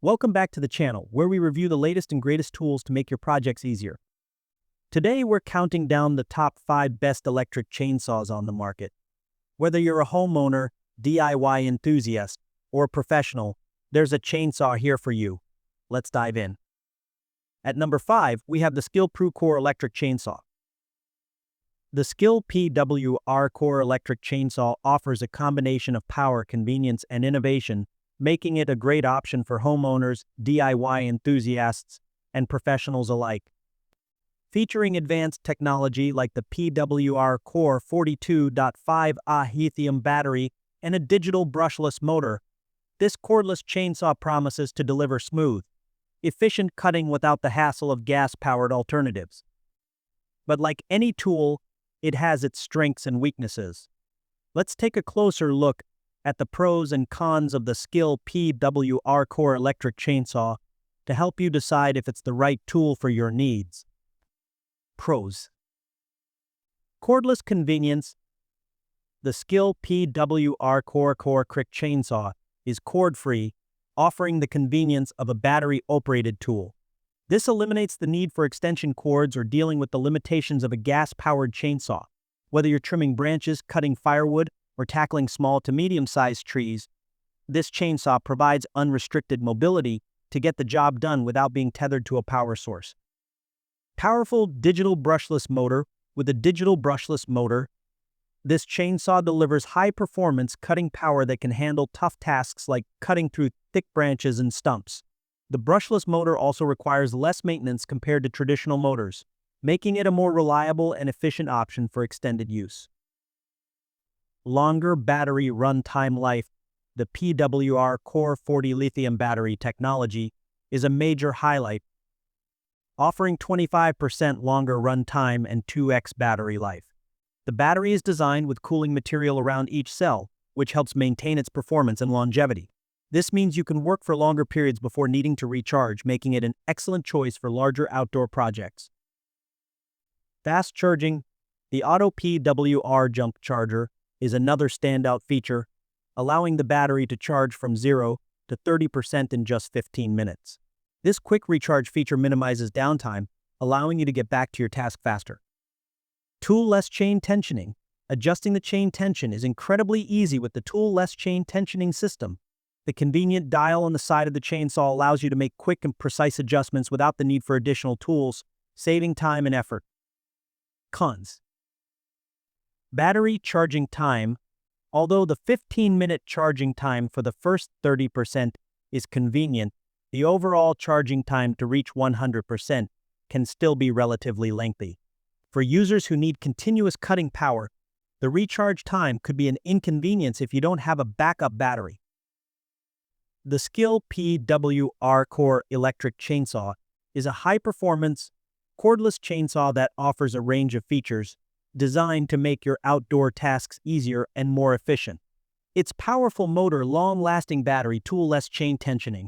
Welcome back to the channel, where we review the latest and greatest tools to make your projects easier. Today, we're counting down the top 5 best electric chainsaws on the market. Whether you're a homeowner, DIY enthusiast, or professional, there's a chainsaw here for you. Let's dive in. At number 5, we have the Skil Pwr Core electric chainsaw. The Skil Pwr Core electric chainsaw offers a combination of power, convenience, and innovation, making it a great option for homeowners, DIY enthusiasts, and professionals alike. Featuring advanced technology like the Pwr Core 42.5Ah lithium battery and a digital brushless motor, this cordless chainsaw promises to deliver smooth, efficient cutting without the hassle of gas-powered alternatives. But like any tool, it has its strengths and weaknesses. Let's take a closer look at the pros and cons of the Skil Pwr Core electric chainsaw to help you decide if it's the right tool for your needs. Pros. Cordless convenience. The Skil Pwr Core Crick chainsaw is cord-free, offering the convenience of a battery-operated tool. This eliminates the need for extension cords or dealing with the limitations of a gas-powered chainsaw. Whether you're trimming branches, cutting firewood, or tackling small to medium-sized trees, this chainsaw provides unrestricted mobility to get the job done without being tethered to a power source. Powerful digital brushless motor. With a digital brushless motor, this chainsaw delivers high-performance cutting power that can handle tough tasks like cutting through thick branches and stumps. The brushless motor also requires less maintenance compared to traditional motors, making it a more reliable and efficient option for extended use. Longer battery runtime life. The Pwr Core 40 lithium battery technology is a major highlight, offering 25% longer runtime and 2x battery life. The battery is designed with cooling material around each cell, which helps maintain its performance and longevity. This means you can work for longer periods before needing to recharge, making it an excellent choice for larger outdoor projects. Fast charging. The Auto Pwr Jump Charger is another standout feature, allowing the battery to charge from 0 to 30% in just 15 minutes. This quick recharge feature minimizes downtime, allowing you to get back to your task faster. Tool-less chain tensioning. Adjusting the chain tension is incredibly easy with the tool-less chain tensioning system. The convenient dial on the side of the chainsaw allows you to make quick and precise adjustments without the need for additional tools, saving time and effort. Cons. Battery charging time. Although the 15-minute charging time for the first 30% is convenient, the overall charging time to reach 100% can still be relatively lengthy. For users who need continuous cutting power, the recharge time could be an inconvenience if you don't have a backup battery. The Skil Pwr Core electric chainsaw is a high-performance, cordless chainsaw that offers a range of features designed to make your outdoor tasks easier and more efficient. Its powerful motor, long-lasting battery, tool-less chain tensioning,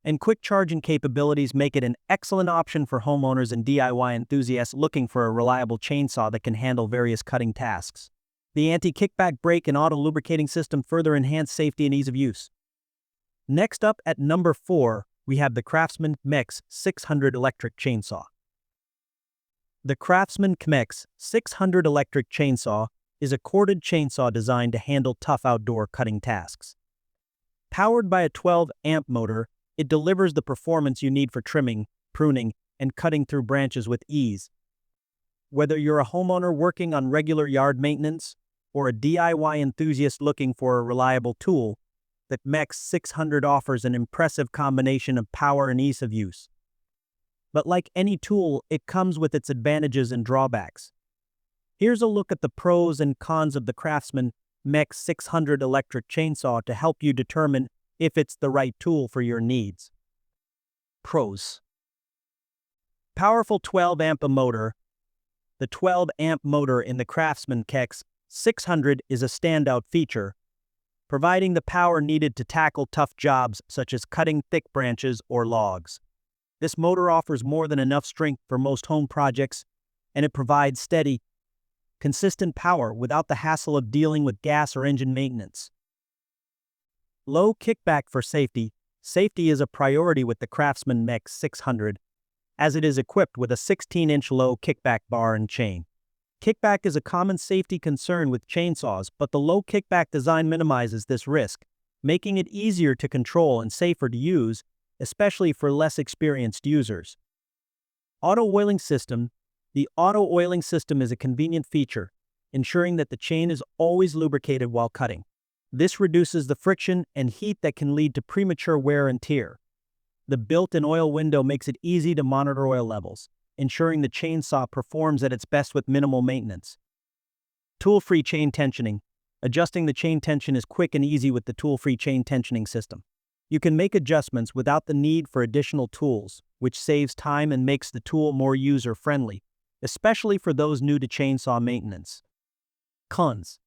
and quick charging capabilities make it an excellent option for homeowners and DIY enthusiasts looking for a reliable chainsaw that can handle various cutting tasks. The anti-kickback brake and auto-lubricating system further enhance safety and ease of use. Next up at number 4, we have the Craftsman CMECS600 electric chainsaw. The Craftsman CMECS600 electric chainsaw is a corded chainsaw designed to handle tough outdoor cutting tasks. Powered by a 12-amp motor, it delivers the performance you need for trimming, pruning, and cutting through branches with ease. Whether you're a homeowner working on regular yard maintenance or a DIY enthusiast looking for a reliable tool, the CMECS600 offers an impressive combination of power and ease of use. But like any tool, it comes with its advantages and drawbacks. Here's a look at the pros and cons of the Craftsman CMECS600 electric chainsaw to help you determine if it's the right tool for your needs. Pros. Powerful 12-amp motor. The 12-amp motor in the Craftsman CMECS600 is a standout feature, providing the power needed to tackle tough jobs such as cutting thick branches or logs. This motor offers more than enough strength for most home projects, and it provides steady, consistent power without the hassle of dealing with gas or engine maintenance. Low kickback for safety. Safety is a priority with the Craftsman CMECS600, as it is equipped with a 16-inch low kickback bar and chain. Kickback is a common safety concern with chainsaws, but the low kickback design minimizes this risk, making it easier to control and safer to use, especially for less experienced users. Auto oiling system. The auto oiling system is a convenient feature, ensuring that the chain is always lubricated while cutting. This reduces the friction and heat that can lead to premature wear and tear. The built-in oil window makes it easy to monitor oil levels, ensuring the chainsaw performs at its best with minimal maintenance. Tool-free chain tensioning. Adjusting the chain tension is quick and easy with the tool-free chain tensioning system. You can make adjustments without the need for additional tools, which saves time and makes the tool more user-friendly, especially for those new to chainsaw maintenance. Cons.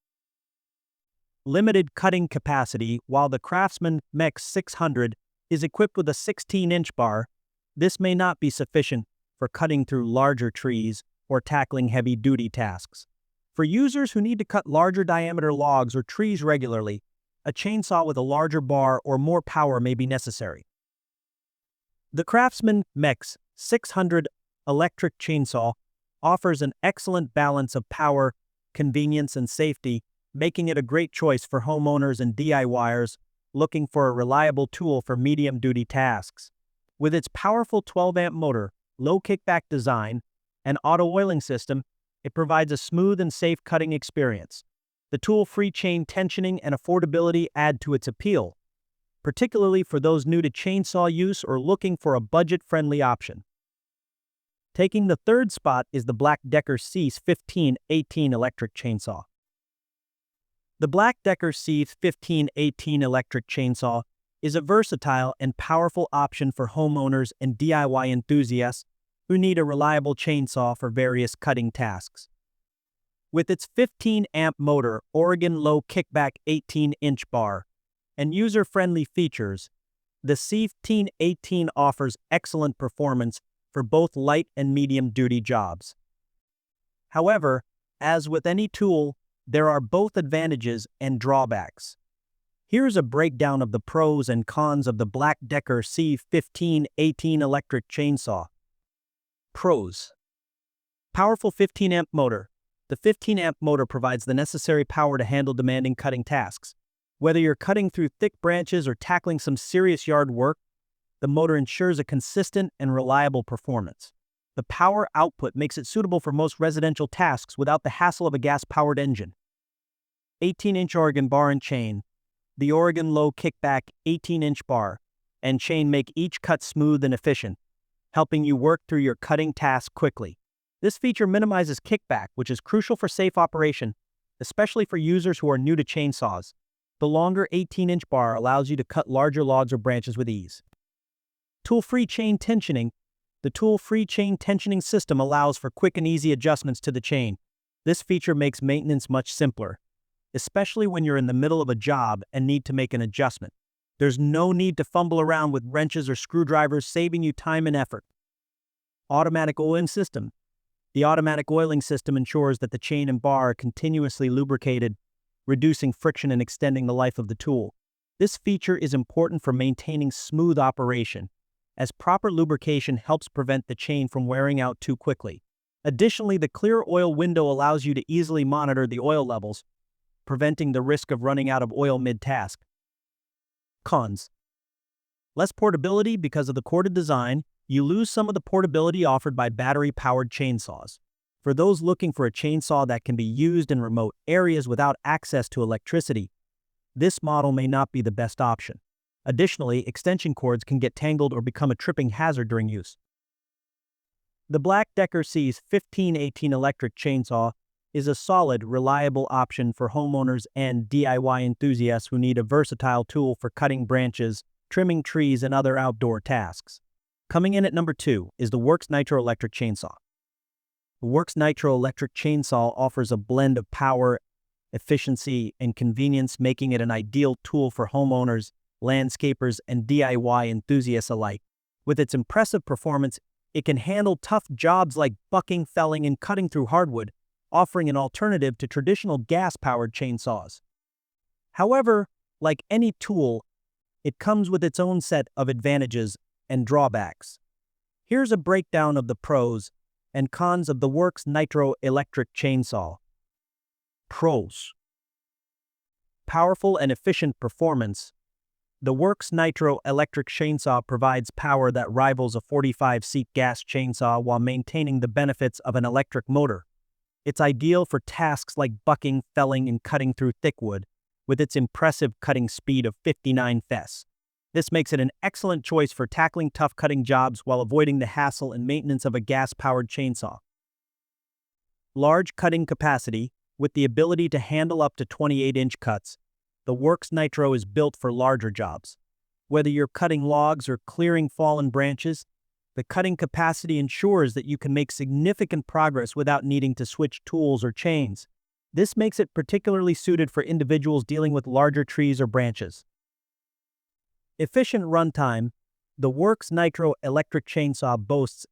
Limited cutting capacity. While the Craftsman CMECS600 is equipped with a 16-inch bar, this may not be sufficient for cutting through larger trees or tackling heavy-duty tasks. For users who need to cut larger diameter logs or trees regularly, a chainsaw with a larger bar or more power may be necessary. The Craftsman CMECS600 electric chainsaw offers an excellent balance of power, convenience, and safety, making it a great choice for homeowners and DIYers looking for a reliable tool for medium-duty tasks. With its powerful 12-amp motor, low kickback design, and auto oiling system, it provides a smooth and safe cutting experience. The tool-free chain tensioning and affordability add to its appeal, particularly for those new to chainsaw use or looking for a budget-friendly option. Taking the third spot is the Black Decker C1518 electric chainsaw. The Black Decker C1518 electric chainsaw is a versatile and powerful option for homeowners and DIY enthusiasts who need a reliable chainsaw for various cutting tasks. With its 15-amp motor, Oregon low kickback 18-inch bar, and user-friendly features, the C1518 offers excellent performance for both light and medium-duty jobs. However, as with any tool, there are both advantages and drawbacks. Here's a breakdown of the pros and cons of the Black Decker C1518 electric chainsaw. Pros. Powerful 15-amp motor. The 15-amp motor provides the necessary power to handle demanding cutting tasks. Whether you're cutting through thick branches or tackling some serious yard work, the motor ensures a consistent and reliable performance. The power output makes it suitable for most residential tasks without the hassle of a gas-powered engine. 18-inch Oregon bar and chain. The Oregon low kickback 18-inch bar and chain make each cut smooth and efficient, helping you work through your cutting task quickly. This feature minimizes kickback, which is crucial for safe operation, especially for users who are new to chainsaws. The longer 18-inch bar allows you to cut larger logs or branches with ease. Tool-free chain tensioning. The tool-free chain tensioning system allows for quick and easy adjustments to the chain. This feature makes maintenance much simpler, especially when you're in the middle of a job and need to make an adjustment. There's no need to fumble around with wrenches or screwdrivers, saving you time and effort. Automatic oiling system. The automatic oiling system ensures that the chain and bar are continuously lubricated, reducing friction and extending the life of the tool. This feature is important for maintaining smooth operation, as proper lubrication helps prevent the chain from wearing out too quickly. Additionally, the clear oil window allows you to easily monitor the oil levels, preventing the risk of running out of oil mid-task. Cons. Less portability. Because of the corded design, you lose some of the portability offered by battery-powered chainsaws. For those looking for a chainsaw that can be used in remote areas without access to electricity, this model may not be the best option. Additionally, extension cords can get tangled or become a tripping hazard during use. The Black Decker C1518 electric chainsaw is a solid, reliable option for homeowners and DIY enthusiasts who need a versatile tool for cutting branches, trimming trees, and other outdoor tasks. Coming in at number 2 is the Worx Nitro electric chainsaw. The Worx Nitro electric chainsaw offers a blend of power, efficiency, and convenience, making it an ideal tool for homeowners, landscapers, and DIY enthusiasts alike. With its impressive performance, it can handle tough jobs like bucking, felling, and cutting through hardwood, offering an alternative to traditional gas-powered chainsaws. However, like any tool, it comes with its own set of advantages and drawbacks. Here's a breakdown of the pros and cons of the Worx Nitro electric chainsaw. Pros: powerful and efficient performance. The Worx Nitro electric chainsaw provides power that rivals a 45-seat gas chainsaw while maintaining the benefits of an electric motor. It's ideal for tasks like bucking, felling, and cutting through thick wood, with its impressive cutting speed of 59 fs. This makes it an excellent choice for tackling tough cutting jobs while avoiding the hassle and maintenance of a gas-powered chainsaw. Large cutting capacity. With the ability to handle up to 28-inch cuts, the Worx Nitro is built for larger jobs. Whether you're cutting logs or clearing fallen branches, the cutting capacity ensures that you can make significant progress without needing to switch tools or chains. This makes it particularly suited for individuals dealing with larger trees or branches. Efficient runtime. The Worx Nitro electric chainsaw boasts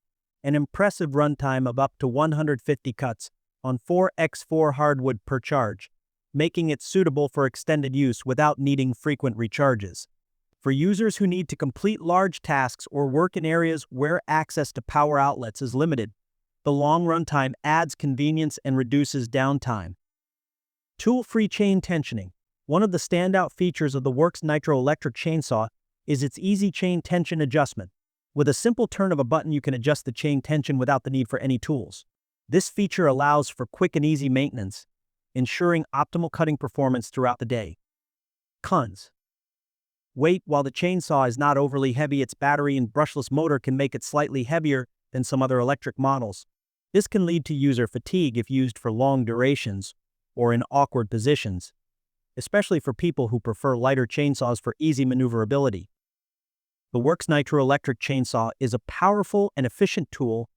an impressive runtime of up to 150 cuts on 4x4 hardwood per charge, making it suitable for extended use without needing frequent recharges. For users who need to complete large tasks or work in areas where access to power outlets is limited, the long runtime adds convenience and reduces downtime. Tool-free chain tensioning. One of the standout features of the Worx Nitro electric chainsaw is its easy chain tension adjustment. With a simple turn of a button, you can adjust the chain tension without the need for any tools. This feature allows for quick and easy maintenance, ensuring optimal cutting performance throughout the day. Cons: weight. While the chainsaw is not overly heavy, its battery and brushless motor can make it slightly heavier than some other electric models. This can lead to user fatigue if used for long durations or in awkward positions, especially for people who prefer lighter chainsaws for easy maneuverability. The Worx Nitro electric chainsaw is a powerful and efficient tool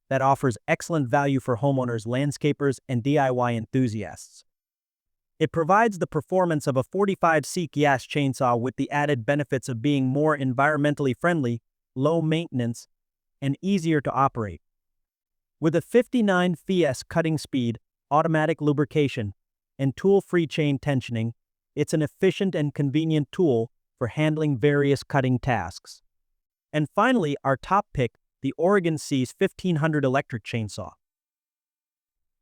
that offers excellent value for homeowners, landscapers, and DIY enthusiasts. It provides the performance of a 45-seat gas chainsaw with the added benefits of being more environmentally friendly, low maintenance, and easier to operate. With a 59 fs cutting speed, automatic lubrication, and tool-free chain tensioning, it's an efficient and convenient tool for handling various cutting tasks. And finally, our top pick, the Oregon C1500 electric chainsaw.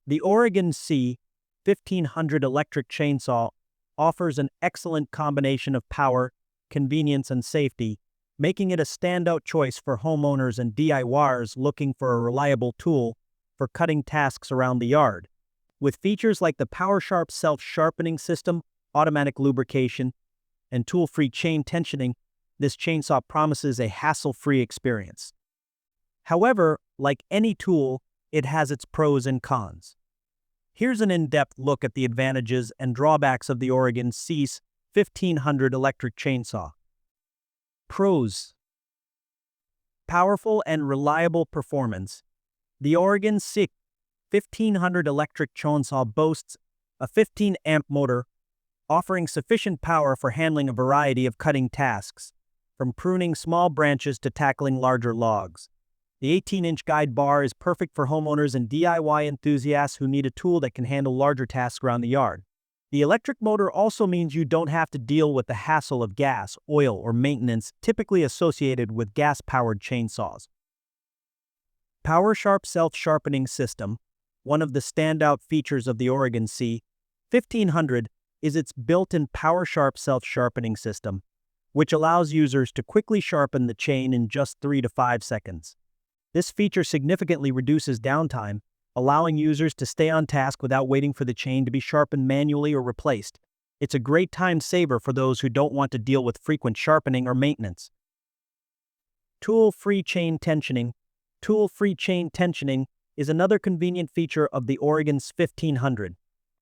The Oregon C1500 electric chainsaw offers an excellent combination of power, convenience, and safety, making it a standout choice for homeowners and DIYers looking for a reliable tool for cutting tasks around the yard. With features like the PowerSharp self-sharpening system, automatic lubrication, and tool-free chain tensioning, this chainsaw promises a hassle-free experience. However, like any tool, it has its pros and cons. Here's an in-depth look at the advantages and drawbacks of the Oregon C1500 electric chainsaw. Pros: powerful and reliable performance. The Oregon C1500 electric chainsaw boasts a 15-amp motor, offering sufficient power for handling a variety of cutting tasks, from pruning small branches to tackling larger logs. The 18-inch guide bar is perfect for homeowners and DIY enthusiasts who need a tool that can handle larger tasks around the yard. The electric motor also means you don't have to deal with the hassle of gas, oil, or maintenance typically associated with gas-powered chainsaws. PowerSharp self-sharpening system. One of the standout features of the Oregon C1500 is its built-in PowerSharp self-sharpening system, which allows users to quickly sharpen the chain in just 3 to 5 seconds. This feature significantly reduces downtime, allowing users to stay on task without waiting for the chain to be sharpened manually or replaced. It's a great time saver for those who don't want to deal with frequent sharpening or maintenance. Tool-free chain tensioning. Tool-free chain tensioning is another convenient feature of the Oregon C1500.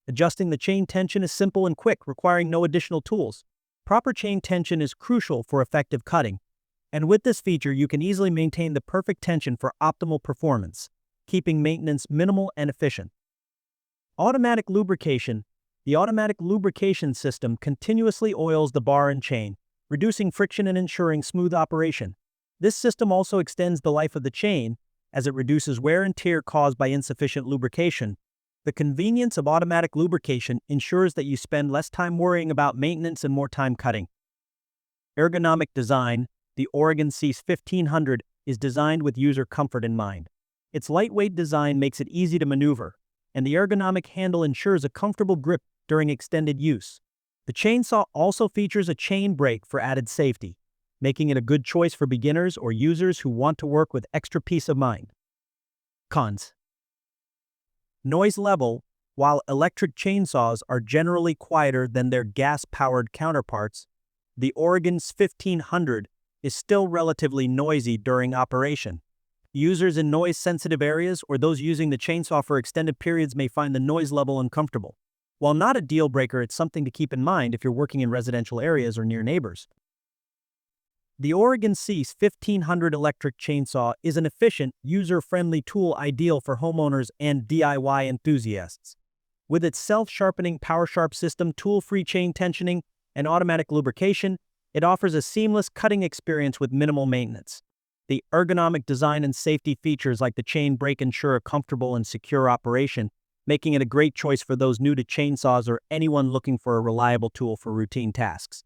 Adjusting the chain tension is simple and quick, requiring no additional tools. Proper chain tension is crucial for effective cutting, and with this feature you can easily maintain the perfect tension for optimal performance, keeping maintenance minimal and efficient. Automatic lubrication. The automatic lubrication system continuously oils the bar and chain, reducing friction and ensuring smooth operation. This system also extends the life of the chain, as it reduces wear and tear caused by insufficient lubrication. The convenience of automatic lubrication ensures that you spend less time worrying about maintenance and more time cutting. Ergonomic design, the Oregon CMECS 1500 is designed with user comfort in mind. Its lightweight design makes it easy to maneuver, and the ergonomic handle ensures a comfortable grip during extended use. The chainsaw also features a chain brake for added safety, making it a good choice for beginners or users who want to work with extra peace of mind. Cons. Noise level. While electric chainsaws are generally quieter than their gas-powered counterparts, the Oregon CMECS 1500 is still relatively noisy during operation. Users in noise-sensitive areas or those using the chainsaw for extended periods may find the noise level uncomfortable. While not a deal breaker, it's something to keep in mind if you're working in residential areas or near neighbors. The Oregon CMECS 1500 electric chainsaw is an efficient, user-friendly tool ideal for homeowners and DIY enthusiasts. With its self-sharpening power-sharp system, tool-free chain tensioning, and automatic lubrication, it offers a seamless cutting experience with minimal maintenance. The ergonomic design and safety features like the chain brake ensure a comfortable and secure operation, making it a great choice for those new to chainsaws or anyone looking for a reliable tool for routine tasks.